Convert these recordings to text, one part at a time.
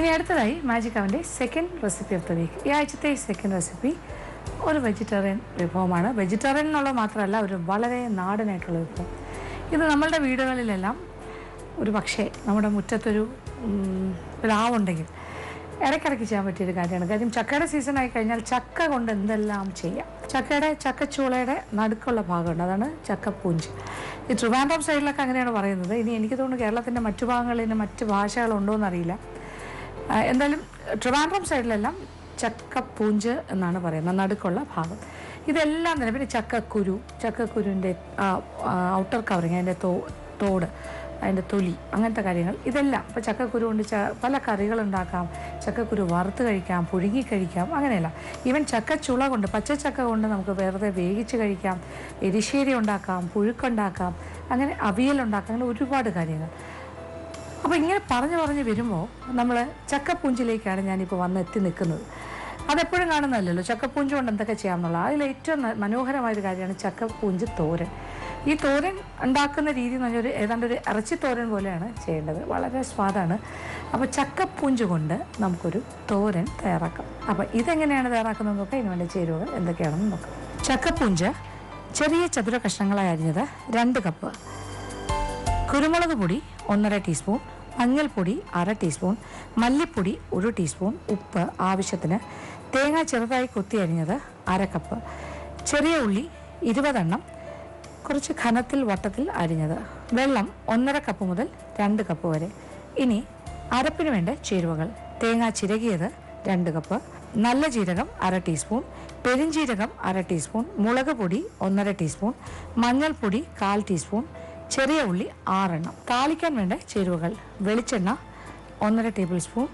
ഇനി അടുത്തതായി മാജിക് അവൻ്റെ second recipe of the week. ഈ ആഴ്ചത്തെ സെക്കൻഡ് റെസിപ്പി ഒരു വെജിറ്റേറിയൻ വിഭവമാണ്. വെജിറ്റേറിയൻ എന്നുള്ളത് മാത്രമല്ല, ഒരു വളരെ നാടനായിട്ടുള്ള വിഭവം. ഇത് നമ്മളുടെ വീടുകളിലെല്ലാം ഒരു പക്ഷേ നമ്മുടെ മുറ്റത്തൊരു പ്ലാവുണ്ടെങ്കിൽ ഇടയ്ക്കിടയ്ക്ക് ചെയ്യാൻ പറ്റിയൊരു കാര്യമാണ്. കാര്യം ചക്കയുടെ സീസൺ ആയി കഴിഞ്ഞാൽ ചക്ക കൊണ്ട് എന്തെല്ലാം ചെയ്യാം. ചക്കച്ചൂളയുടെ നടുക്കുള്ള ഭാഗമുണ്ട്, അതാണ് ചക്കപ്പൂഞ്ച്. ഈ ട്രിവാൻഡ്രം സൈഡിലൊക്കെ അങ്ങനെയാണ് പറയുന്നത്. ഇനി എനിക്ക് തോന്നുന്നു കേരളത്തിൻ്റെ മറ്റു ഭാഗങ്ങളിൽ മറ്റ് ഭാഷകളുണ്ടോ എന്നറിയില്ല. എന്തായാലും ട്രിവാൻഡ്രം സൈഡിലെല്ലാം ചക്കപ്പൂഞ്ച് എന്നാണ് പറയുന്നത്, നടുക്കുള്ള ഭാഗം. ഇതെല്ലാം തന്നെ. പിന്നെ ചക്കക്കുരുവിൻ്റെ ഔട്ടർ കവറിങ്, അതിൻ്റെ തോട്, അതിൻ്റെ തൊലി, അങ്ങനത്തെ കാര്യങ്ങൾ ഇതെല്ലാം. ഇപ്പോൾ ചക്കക്കുരു കൊണ്ട് പല കറികളുണ്ടാക്കാം. ചക്കക്കുരു വറുത്ത് കഴിക്കാം, പുഴുങ്ങി കഴിക്കാം, അങ്ങനെയല്ല. ഈവൻ ചക്കച്ചുള കൊണ്ട്, പച്ചച്ചക്ക കൊണ്ട് നമുക്ക് വെറുതെ വേവിച്ച് കഴിക്കാം, എരിശ്ശേരി ഉണ്ടാക്കാം, പുഴുക്കുണ്ടാക്കാം, അങ്ങനെ അവിയലുണ്ടാക്കാം, അങ്ങനെ ഒരുപാട് കാര്യങ്ങൾ. അപ്പോൾ ഇങ്ങനെ പറഞ്ഞു വരുമ്പോൾ നമ്മൾ ചക്കപ്പൂഞ്ചിലേക്കാണ് ഞാനിപ്പോൾ എത്തി നിൽക്കുന്നത്. അതെപ്പോഴും കാണുന്നതല്ലല്ലോ ചക്കപ്പൂഞ്ച് കൊണ്ട് എന്തൊക്കെ ചെയ്യാമെന്നുള്ളത്. അതിൽ ഏറ്റവും മനോഹരമായൊരു കാര്യമാണ് ചക്കപ്പൂഞ്ച് തോരൻ. ഈ തോരൻ ഉണ്ടാക്കുന്ന രീതി എന്ന് പറഞ്ഞാൽ ഏതാണ്ട് ഒരു ഇറച്ചി തോരൻ പോലെയാണ് ചെയ്യേണ്ടത്. വളരെ സ്വാദാണ്. അപ്പോൾ ചക്കപ്പൂഞ്ച് കൊണ്ട് നമുക്കൊരു തോരൻ തയ്യാറാക്കാം. അപ്പോൾ ഇതെങ്ങനെയാണ് തയ്യാറാക്കുന്നത് നോക്കാം. ഇതിന് വേണ്ട ചേരുവകൾ എന്തൊക്കെയാണെന്ന് നോക്കാം. ചക്കപ്പൂഞ്ച് ചെറിയ ചതുര കഷ്ണങ്ങളായി അരിഞ്ഞത് 2 കപ്പ്, കുരുമുളക് പൊടി 1.5 ടീസ്പൂൺ, മഞ്ഞൾപ്പൊടി 1/2 ടീസ്പൂൺ, മല്ലിപ്പൊടി 1 ടീസ്പൂൺ, ഉപ്പ് ആവശ്യത്തിന്, തേങ്ങ ചെറുതായി കൊത്തി അരിഞ്ഞത് 1/2 കപ്പ്, ചെറിയ ഉള്ളി 20 എണ്ണം കുറച്ച് ഘനത്തിൽ വട്ടത്തിൽ അരിഞ്ഞത്, വെള്ളം 1.5 കപ്പ് മുതൽ 2 കപ്പ് വരെ. ഇനി അരപ്പിന് വേണ്ട ചേരുവകൾ: തേങ്ങ ചിരകിയത് 2 കപ്പ്, നല്ല ജീരകം 1/2 ടീസ്പൂൺ, പെരിഞ്ജീരകം 1/2 ടീസ്പൂൺ, മുളക് പൊടി 1.5 ടീസ്പൂൺ, മഞ്ഞൾപ്പൊടി 1/4 ടീസ്പൂൺ, ചെറിയ ഉള്ളി 6 എണ്ണം. താളിക്കാൻ വേണ്ട ചേരുവകൾ: വെളിച്ചെണ്ണ 1.5 ടേബിൾ സ്പൂൺ,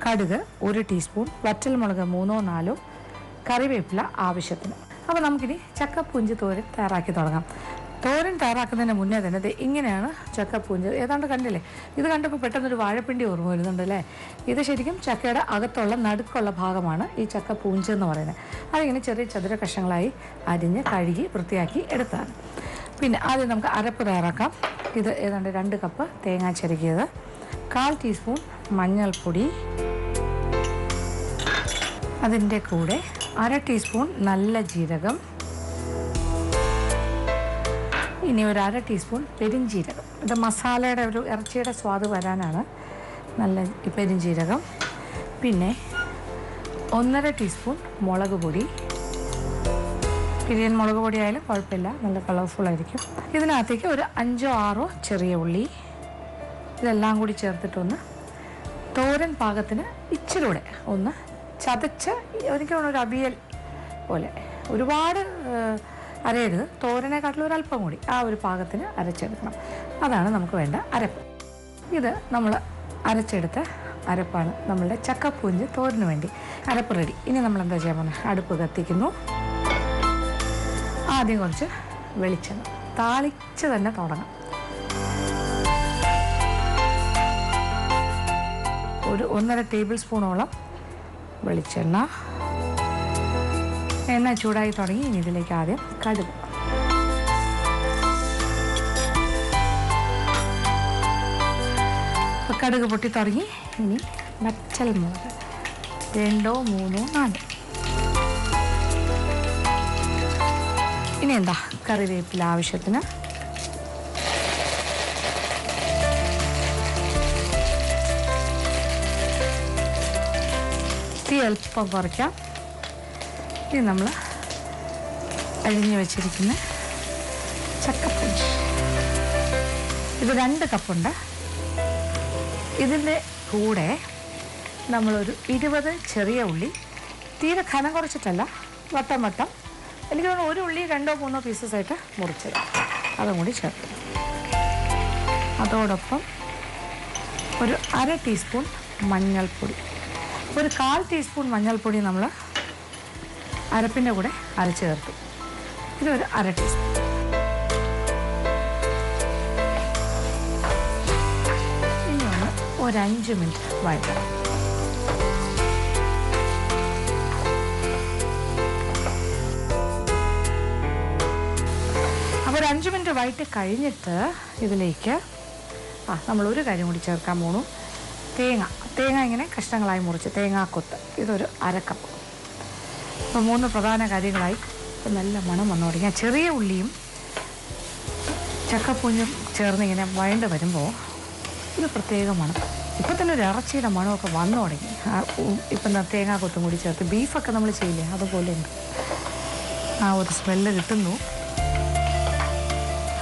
കടുക് 1 ടീസ്പൂൺ, വറ്റൽമുളക് 3-4, കറിവേപ്പില ആവശ്യത്തിന്. അപ്പോൾ നമുക്കിനി ചക്കപ്പൂഞ്ച് തോരൻ തയ്യാറാക്കി തുടങ്ങാം. തോരൻ തയ്യാറാക്കുന്നതിന് മുന്നേ തന്നെ ഇങ്ങനെയാണ് ചക്കപ്പൂഞ്ച്. ഏതാണ്ട് കണ്ടില്ലേ? ഇത് കണ്ടപ്പോൾ പെട്ടെന്നൊരു വാഴപ്പിണ്ടി ഓർമ്മ വരുന്നുണ്ടല്ലേ? ഇത് ശരിക്കും ചക്കയുടെ അകത്തുള്ള നടുക്കുള്ള ഭാഗമാണ് ഈ ചക്കപ്പൂഞ്ച് എന്ന് പറയുന്നത്. അതിങ്ങനെ ചെറിയ ചതുര കഷ്ണങ്ങളായി അരിഞ്ഞ് കഴുകി വൃത്തിയാക്കി എടുത്താണ്. പിന്നെ ആദ്യം നമുക്ക് അരപ്പ് തയ്യാറാക്കാം. ഇത് ഏതാണ്ട് 2 കപ്പ് തേങ്ങ ചിരകിയത്, 1/4 ടീസ്പൂൺ മഞ്ഞൾപ്പൊടി, അതിൻ്റെ കൂടെ 1/2 ടീസ്പൂൺ നല്ല ജീരകം, ഇനി 1/2 ടീസ്പൂൺ പെരിഞ്ജീരകം. ഇത് മസാലയുടെ ഒരു ഇറച്ചിയുടെ സ്വാദ് വരാനാണ് നല്ല പെരിഞ്ജീരകം. പിന്നെ 1.5 ടീസ്പൂൺ മുളക് പൊടി. പിരിയൻ മുളക് പൊടി ആയാലും കുഴപ്പമില്ല, നല്ല കളർഫുള്ളായിരിക്കും. ഇതിനകത്തേക്ക് ഒരു 5-6 ചെറിയ ഉള്ളി. ഇതെല്ലാം കൂടി ചേർത്തിട്ടൊന്ന് തോരൻ പാകത്തിന് ഇച്ചിരി കൂടെ ഒന്ന് ചതച്ച്, എനിക്ക് തോന്നുന്നു ഒരു അവിയൽ പോലെ, ഒരുപാട് അരയരുത്, തോരനെക്കാട്ടിലും ഒരല്പം കൂടി ആ ഒരു പാകത്തിന് അരച്ചെടുക്കണം. അതാണ് നമുക്ക് വേണ്ട അരപ്പ്. ഇത് നമ്മൾ അരച്ചെടുത്ത അരപ്പാണ് നമ്മളുടെ ചക്കപ്പൂഞ്ച് തോരന് വേണ്ടി. അരപ്പ് റെഡി. ഇനി നമ്മൾ എന്താ ചെയ്യാൻ പോകുന്നത്? അടുപ്പ് കത്തിക്കുന്നു. ആദ്യം കുറച്ച് വെളിച്ചെണ്ണ താളിച്ച് തന്നെ തുടങ്ങാം. ഒരു 1.5 ടേബിൾ സ്പൂണോളം വെളിച്ചെണ്ണ. എണ്ണ ചൂടായി തുടങ്ങി. ഇനി ഇതിലേക്ക് ആദ്യം കടുക്. കടുക് പൊട്ടി തുടങ്ങി. ഇനി വറ്റൽമുളക് 2, 3, 4. ഇനി എന്താ? കറിവേപ്പില ആവശ്യത്തിന്. തീ അല്പം കുറയ്ക്കാം. ഇനി നമ്മൾ അരിഞ്ഞു വെച്ചിരിക്കുന്ന ചക്കപ്പൂഞ്ച്, ഇത് 2 കപ്പുണ്ട്. ഇതിൻ്റെ കൂടെ നമ്മളൊരു 20 ചെറിയ ഉള്ളി, തീരെ ഘനം കുറച്ചിട്ടല്ല, വട്ടം എനിക്ക് തോന്നുന്നു ഒരു ഉള്ളി 2-3 പീസസ് ആയിട്ട് മുറിച്ചത്, അതും കൂടി ചേർക്കും. അതോടൊപ്പം ഒരു 1/2 ടീസ്പൂൺ മഞ്ഞൾപ്പൊടി, ഒരു 1/4 ടീസ്പൂൺ മഞ്ഞൾപ്പൊടി നമ്മൾ അരപ്പിൻ്റെ കൂടെ അരച്ച് ചേർക്കും. ഇതൊരു 1/2 ടീസ്പൂൺ. ഇനി ഒന്ന് ഒരു 5 മിനിറ്റ് വഴറ്റണം. അപ്പോൾ ഒരു 5 മിനിറ്റ് വഴറ്റി കഴിഞ്ഞിട്ട് ഇതിലേക്ക് നമ്മളൊരു കാര്യം കൂടി ചേർക്കാൻ പോണു. തേങ്ങ ഇങ്ങനെ കഷ്ണങ്ങളായി മുറിച്ച് തേങ്ങാക്കൊത്ത് ഇതൊരു അരക്കപ്പ്. അപ്പോൾ 3 പ്രധാന കാര്യങ്ങളായി. ഇപ്പം നല്ല മണം വന്നു തുടങ്ങി. ചെറിയ ഉള്ളിയും ചക്കപ്പൂഞ്ഞും ചേർന്ന് ഇങ്ങനെ വഴണ്ട് വരുമ്പോൾ ഒരു പ്രത്യേക മണം. ഇപ്പം തന്നെ ഒരു ഇറച്ചിയുടെ മണമൊക്കെ വന്നു തുടങ്ങി. ഇപ്പം തേങ്ങാക്കൊത്തും കൂടി ചേർത്ത് ബീഫൊക്കെ നമ്മൾ ചെയ്യില്ലേ, അതുപോലെ ഉണ്ട്. ആ ഒരു സ്മെല്ല് കിട്ടുന്നു.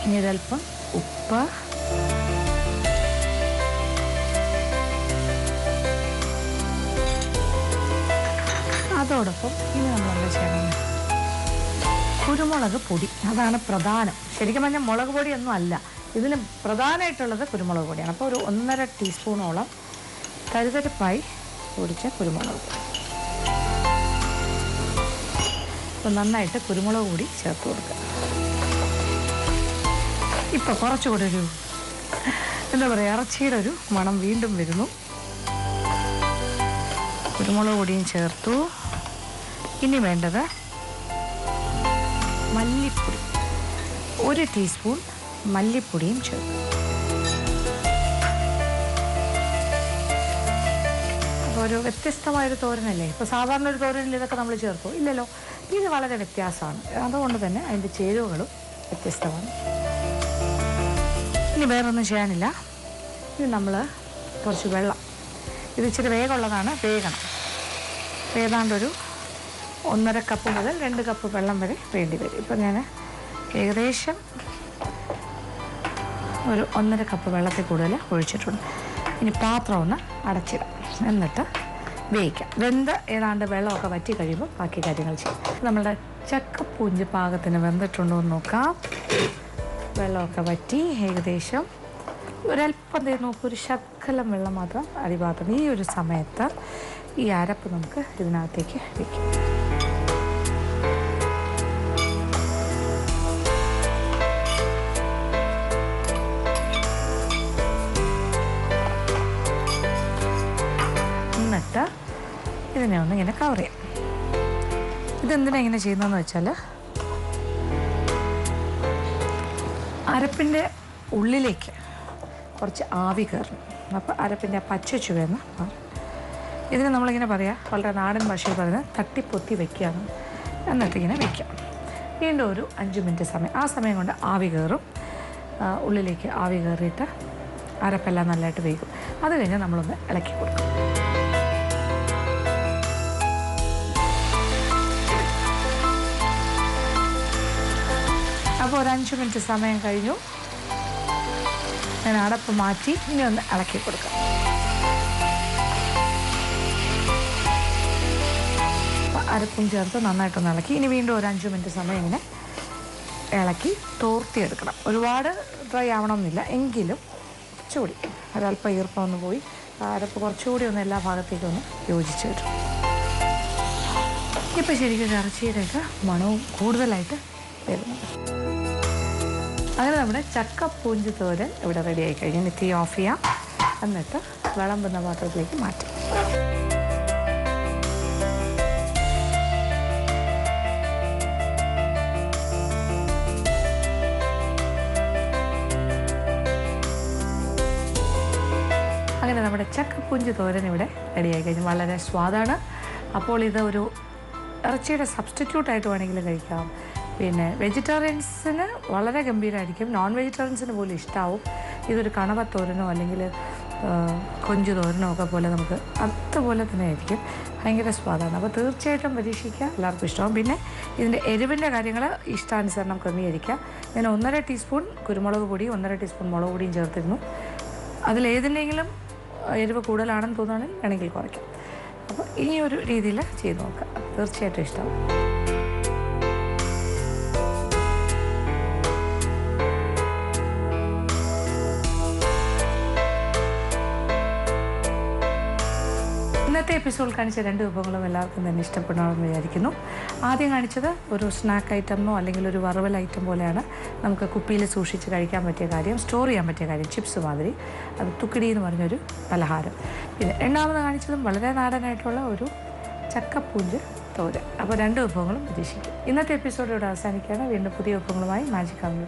ഇനി ഒരല്പം ഉപ്പ്, അതോടൊപ്പം ഇനി നമ്മൾ എന്താ ചെയ്യണം, കുരുമുളക് പൊടി. അതാണ് പ്രധാനം. ശരിക്കും പറഞ്ഞാൽ മുളക് പൊടിയൊന്നും അല്ല, ഇതിന് പ്രധാനമായിട്ടുള്ളത് കുരുമുളക് പൊടിയാണ്. അപ്പോൾ ഒരു 1.5 ടീസ്പൂണോളം തരിതരിപ്പായി പൊടിച്ച കുരുമുളക് പൊടി. അപ്പോൾ നന്നായിട്ട് കുരുമുളക് പൊടി ചേർത്ത് കൊടുക്കുക. ഇപ്പോൾ കുറച്ചുകൂടെ ഒരു എന്താ പറയുക, ഇറച്ചിയുടെ ഒരു മണം വീണ്ടും വരുന്നു. കുരുമുളക് പൊടിയും ചേർത്തു. ഇനി വേണ്ടത് മല്ലിപ്പൊടി, 1 ടീസ്പൂൺ മല്ലിപ്പൊടിയും ചേർക്കും. അപ്പോൾ ഒരു വ്യത്യസ്തമായൊരു തോരനല്ലേ. ഇപ്പോൾ സാധാരണ ഒരു തോരനിൽ ഇതൊക്കെ നമ്മൾ ചേർക്കും ഇല്ലല്ലോ. ഇത് വളരെ വ്യത്യാസമാണ്. അതുകൊണ്ട് തന്നെ അതിൻ്റെ ചേരുവകളും വ്യത്യസ്തമാണ്. ഇനി വേറൊന്നും ചെയ്യാനില്ല. ഇനി നമ്മൾ കുറച്ച് വെള്ളം, ഇത് ഇച്ചിരി വേഗമുള്ളതാണ്, വേഗണം. ഏതാണ്ടൊരു 1.5 കപ്പ് മുതൽ 2 കപ്പ് വെള്ളം വരെ വേണ്ടി വരും. ഇപ്പം ഞാൻ ഏകദേശം ഒരു 1.5 കപ്പ് വെള്ളത്തിൽ കൂടുതൽ ഒഴിച്ചിട്ടുണ്ട്. ഇനി പാത്രം ഒന്ന് അടച്ചിടാം, എന്നിട്ട് വേവിക്കാം. വെന്ത് ഏതാണ്ട് വെള്ളമൊക്കെ വറ്റി കഴിയുമ്പോൾ ബാക്കി കാര്യങ്ങൾ ചെയ്യും. നമ്മളുടെ ചക്കപ്പൂഞ്ച് പാകത്തിന് വെന്തിട്ടുണ്ടോ എന്ന് നോക്കാം. വെള്ളമൊക്കെ വറ്റി ഏകദേശം ഒരല്പം നോക്കും, ഒരു ശകലം വെള്ളം മാത്രം അടിഭാഗത്ത്. ഈ ഒരു സമയത്ത് ഈ അരപ്പ് നമുക്ക് ഇതിനകത്തേക്ക് വയ്ക്കാം. എന്നിട്ട് ഇതിനെ ഒന്ന് ഇങ്ങനെ കവർ ചെയ്യാം. ഇതെന്തിനാണ് ഇങ്ങനെ ചെയ്യുന്നതെന്ന് വെച്ചാൽ, അരപ്പിൻ്റെ ഉള്ളിലേക്ക് കുറച്ച് ആവി കയറണം. അപ്പോൾ അരപ്പിൻ്റെ പച്ച ചുവന്ന് ഇതിന് നമ്മളിങ്ങനെ പറയാം, വളരെ നാടൻ ഭാഷയിൽ പറയുന്നത് തട്ടിപ്പൊത്തി വയ്ക്കുകയാണ്. എന്നിട്ടിങ്ങനെ വയ്ക്കാം. വീണ്ടും ഒരു 5 മിനിറ്റ് സമയം. ആ സമയം കൊണ്ട് ആവി കയറും. ഉള്ളിലേക്ക് ആവി കയറിയിട്ട് അരപ്പെല്ലാം നല്ലതായിട്ട് വേകും. അത് കഴിഞ്ഞ് നമ്മളൊന്ന് ഇളക്കി കൊടുക്കും. അപ്പോൾ ഒരു 5 മിനിറ്റ് സമയം കഴിഞ്ഞു. ഞാൻ അടപ്പ് മാറ്റി ഇനി ഒന്ന് ഇളക്കി കൊടുക്കാം. അരപ്പും ചേർത്ത് നന്നായിട്ടൊന്ന് ഇളക്കി. ഇനി വീണ്ടും ഒരു 5 മിനിറ്റ് സമയം ഇങ്ങനെ ഇളക്കി തോർത്തിയെടുക്കണം. ഒരുപാട് ഡ്രൈ ആവണമെന്നില്ല, എങ്കിലും കുറച്ചുകൂടി ഒരല്പം ഈർപ്പം ഒന്ന് പോയി അരപ്പ് കുറച്ചുകൂടി ഒന്ന് എല്ലാ ഭാഗത്തേക്കും ഒന്ന് യോജിച്ച് വരും. ഇപ്പം ശരിക്കും ഇറച്ചിയുടെയൊക്കെ മണവും കൂടുതലായിട്ട് വരുന്നുണ്ട്. അങ്ങനെ നമ്മുടെ ചക്കപ്പൂഞ്ച് തോരൻ ഇവിടെ റെഡി ആയി കഴിഞ്ഞു. ഇനി തീ ഓഫ് ചെയ്യാം, എന്നിട്ട് വിളമ്പുന്ന പാത്രത്തിലേക്ക് മാറ്റാം. അങ്ങനെ നമ്മുടെ ചക്കപ്പൂഞ്ച് തോരൻ ഇവിടെ റെഡിയായി കഴിഞ്ഞു. വളരെ സ്വാദാണ്. അപ്പോൾ ഇത് ഒരു ഇറച്ചിയുടെ സബ്സ്റ്റിറ്റ്യൂട്ടായിട്ട് വേണമെങ്കിൽ കഴിക്കാം. പിന്നെ വെജിറ്റേറിയൻസിന് വളരെ ഗംഭീരമായിരിക്കും, നോൺ വെജിറ്റേറിയൻസിന് പോലും ഇഷ്ടമാവും. ഇതൊരു കണവത്തോരനോ അല്ലെങ്കിൽ കൊഞ്ചു തോരനോ ഒക്കെ പോലെ നമുക്ക് അതുപോലെ തന്നെ ആയിരിക്കും. ഭയങ്കര സ്വാദാണ്. അപ്പോൾ തീർച്ചയായിട്ടും പരീക്ഷിക്കുക, എല്ലാവർക്കും ഇഷ്ടമാവും. പിന്നെ ഇതിൻ്റെ എരിവിൻ്റെ കാര്യങ്ങൾ ഇഷ്ടാനുസരണം ക്രമീകരിക്കുക. ഞാൻ 1.5 ടീസ്പൂൺ കുരുമുളക് പൊടി 1.5 ടീസ്പൂൺ മുളക് പൊടിയും ചേർത്തിരുന്നു. അതിലേതിൻ്റെങ്കിലും എരിവ് കൂടുതലാണെന്ന് തോന്നുകയാണെങ്കിൽ വേണമെങ്കിൽ കുറയ്ക്കാം. അപ്പോൾ ഈ ഒരു രീതിയിൽ ചെയ്ത് നോക്കുക, തീർച്ചയായിട്ടും ഇഷ്ടമാവും. ഇന്നത്തെ എപ്പിസോഡ് കാണിച്ച 2 വിഭവങ്ങളും എല്ലാവർക്കും തന്നെ ഇഷ്ടപ്പെടണമെന്ന് വിചാരിക്കുന്നു. ആദ്യം കാണിച്ചത് ഒരു സ്നാക്ക് ഐറ്റമോ അല്ലെങ്കിൽ ഒരു വറവൽ ഐറ്റം പോലെയാണ്. നമുക്ക് കുപ്പിയിൽ സൂക്ഷിച്ച് കഴിക്കാൻ പറ്റിയ കാര്യം, സ്റ്റോർ ചെയ്യാൻ പറ്റിയ കാര്യം, ചിപ്സ് മാതിരി. അത് തുക്കിടി എന്ന് പറഞ്ഞൊരു പലഹാരം. പിന്നെ രണ്ടാമത് കാണിച്ചതും വളരെ നാടനായിട്ടുള്ള ഒരു ചക്കപ്പൂഞ്ച് തോരൻ. അപ്പോൾ 2 വിഭവങ്ങളും പരീക്ഷിക്കും. ഇന്നത്തെ എപ്പിസോഡ് ഇവിടെ അവസാനിക്കുകയാണ്. വീണ്ടും പുതിയ വിഭവങ്ങളുമായി മാജിക് ഫാമിലി